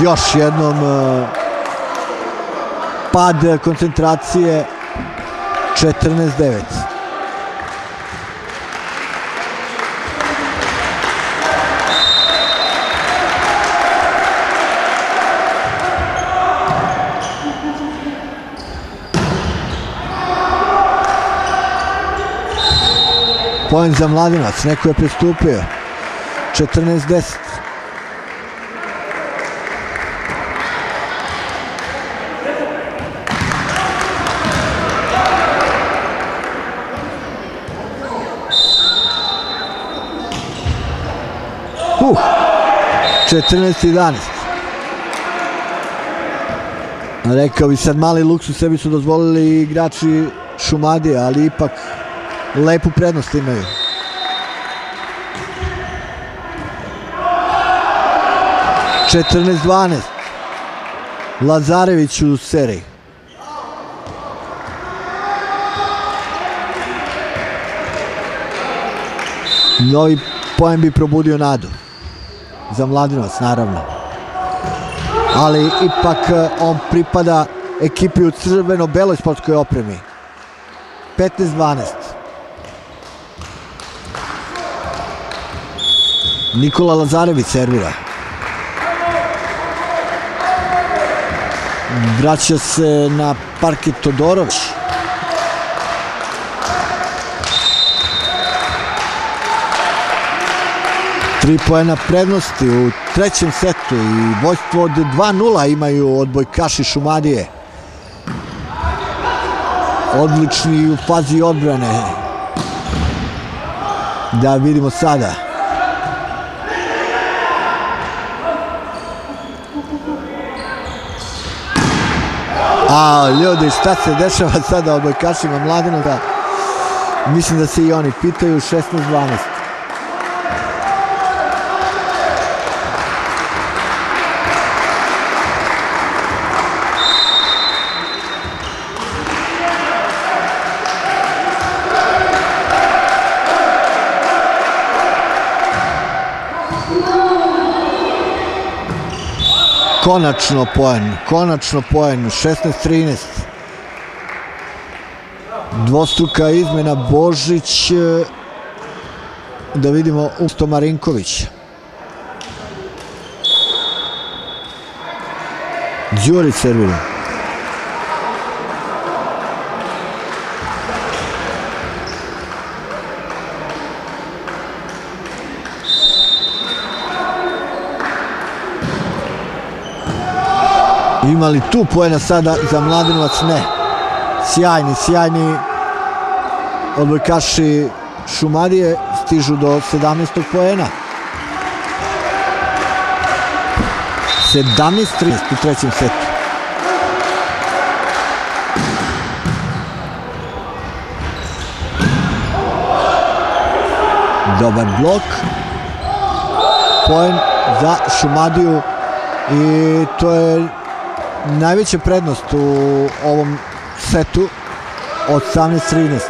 Još jednom pad koncentracije, 14-9. Poen za Mladenovac, neko je pristupio, 14-10. Uh, 14-11. Rekao bi sad mali luksuz sebi su dozvolili igrači Šumadije, ali ipak lepu prednost imaju. (14-12). Lazarević u seriji. Novi poen bi probudio nadu za Mladenovac, naravno. Ali ipak on pripada ekipi u crveno-beloj sportskoj opremi. 15-12. Nikola Lazarević servira. Vraća se na parket Todorović. Tri poena prednosti u trećem setu i vođstvo od 2-0 imaju odbojkaši Šumadije. Odlični u fazi odbrane. Da vidimo sada. A ljudi, šta se dešava sada odbojkašima Mladenovca? Mislim da se i oni pitaju. 16-12. Konačno poen, 16-13. Dvostruka izmena, Božić, da vidimo, umesto Marinković. Đurić servira. Ima li tu poena sada za Mladenovac? Ne. Sjajni odbojkaši Šumadije stižu do 17. poena. 17-13 u trećem setu. Dobar blok. Poen za Šumadiju i to je najveća prednost u ovom setu od 18-13.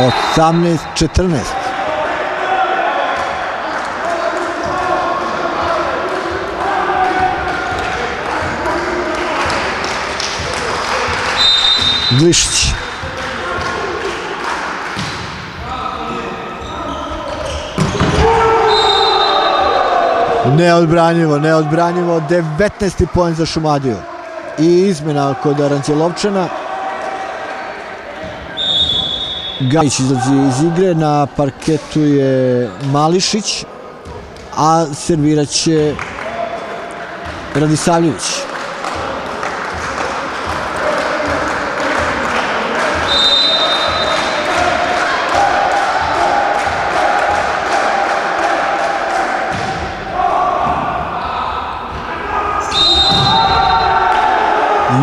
Od 18-14. Glišić. Neodbranjivo, 19. poen za Šumadiju. I izmena kod Aranđelovčana. Gajić izlazi iz igre, na parketu je Mališić, a servirat će Radisavljević.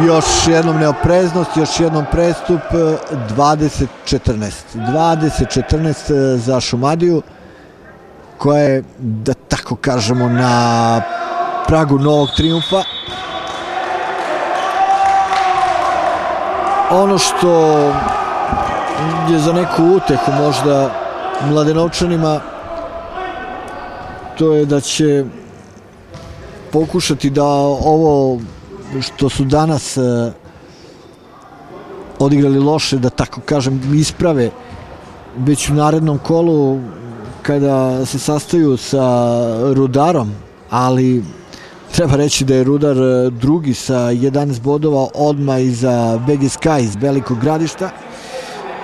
Još jednom neopreznost, još jednom prestup. 20-14. 20-14 za Šumadiju, koja je, da tako kažemo, na pragu novog trijumfa. Ono što je za neku utehu možda Mladenovčanima, to je da će pokušati da ovo što su danas odigrali loše, da tako kažem, isprave već u narednom kolu kada se sastaju sa Rudarom, ali treba reći da je Rudar drugi sa 11 bodova odmah iza BGSK iz Velikog Gradišta.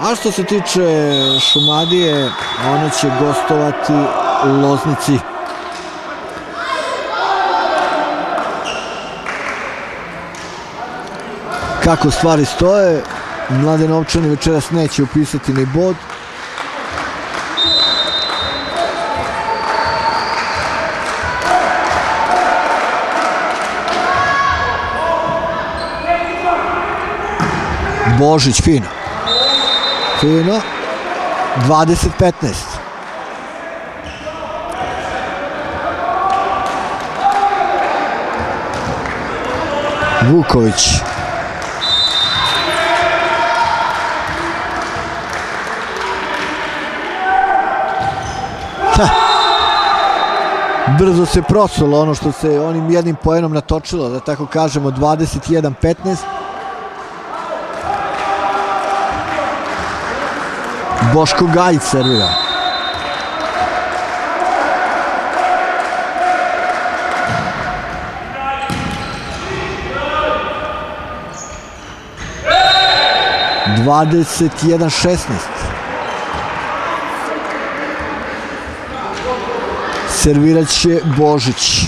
A što se tiče Šumadije, ona će gostovati u Loznici. Kako stvari stoje, Mladenovčani večeras neće upisati ni bod. Božić, fino. 20-15. Vuković. Brzo se prosulo ono što se onim jednim poenom natočilo, da tako kažemo. 21-15. Boško Gajić servira. (21-16). Servirat će Božić.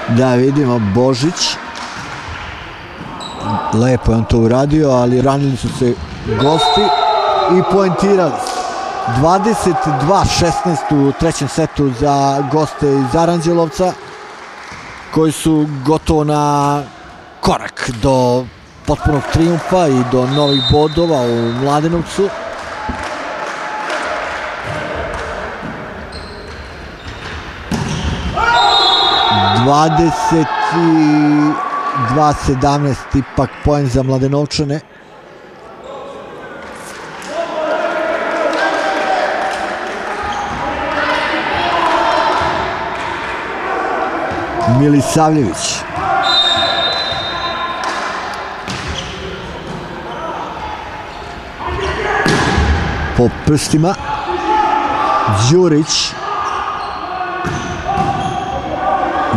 Da vidimo, Božić. Lepo je on to uradio, ali ranili su se gosti i poentirali. 22-16 u trećem setu za goste iz Aranđelovca, koji su gotovo na korak do potpunog trijumfa i do novih bodova u Mladenovcu. Dvadeset 2-17 ipak poen za Mladenovčane. Milisavljević. Po prstima. Đurić.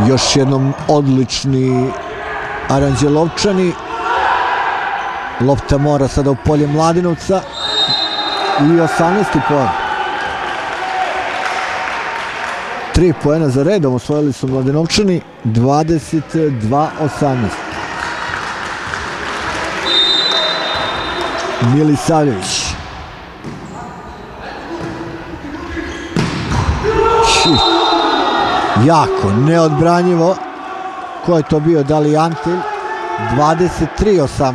Još jednom odlični Aranđelovčani. Lopta mora sada u polje Mladenovca. i 18. poen. 3 poena za redom osvojili su Mladenovčani, 22-18. Milisavljević. Jako neodbranjivo. Ko je to bio? Da li Antilj? 23-18.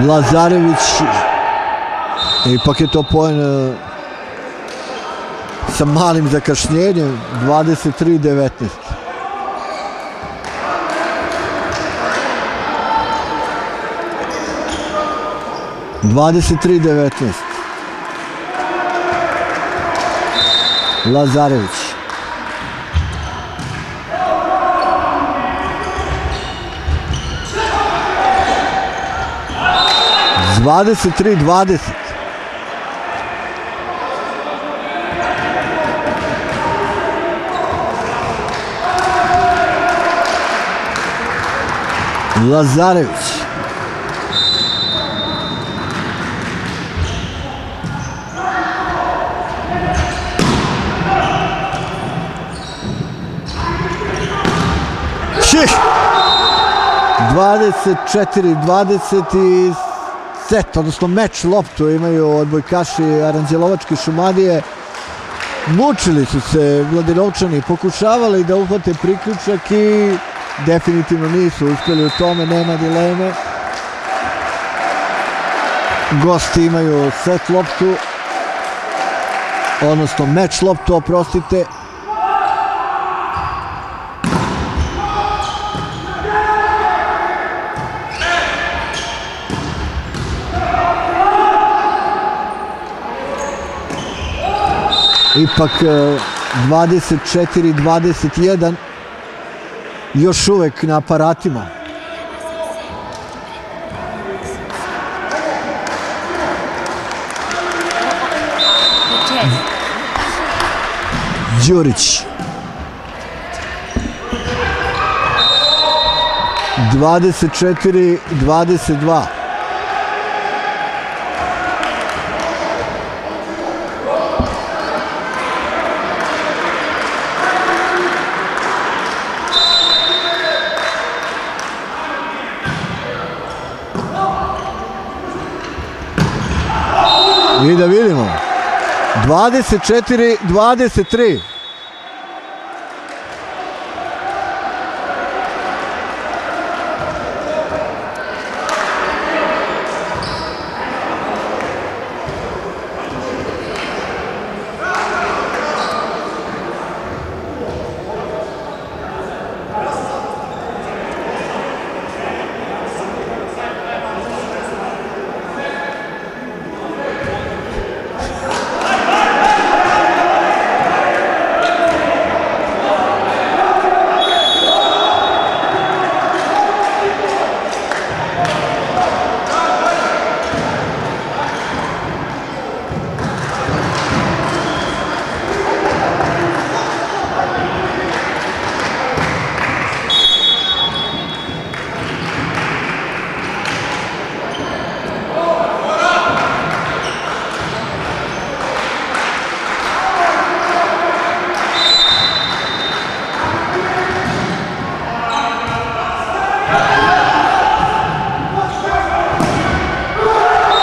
Lazarević, ipak je to poen sa malim zakašnjenjem, 23-19. Lazarević. Dvadeset tri, 20. Lazarević. Ših! 24-20 i set, odnosno meč loptu imaju odbojkaši Aranđelovačke Šumadije. Mučili su se Mladenovčani, pokušavali da uhvate priključak i definitivno nisu uspjeli u tome, nema dileme. Gosti imaju set loptu, odnosno meč loptu, oprostite. Ipak 24-21, još uvek na aparatima. Đurić. 24-22. I da vidimo, 24-23.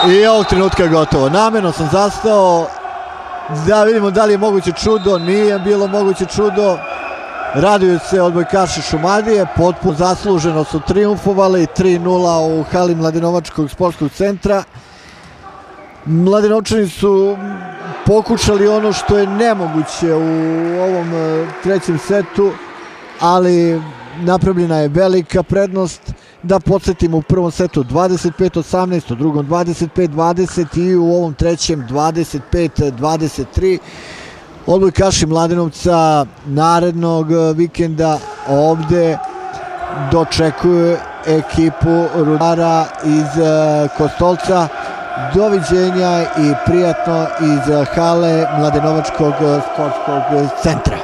I ovog trenutka je gotovo. Namjerno sam zastao da vidimo da li je moguće čudo. Nije bilo moguće čudo. Raduju se odbojkaši Šumadije. Potpuno zasluženo su triumfovali. 3-0 u hali Mladenovačkog sportskog centra. Mladenovčani su pokušali ono što je nemoguće u ovom trećem setu, ali napravljena je velika prednost. Da podsjetimo, u prvom setu 25-18, u drugom 25-20 i u ovom trećem 25-23. Odbojkaši Mladenovca narednog vikenda ovde dočekuju ekipu Rudara iz Kostolca. doviđenja i prijatno iz hale Mladenovačkog sportskog centra.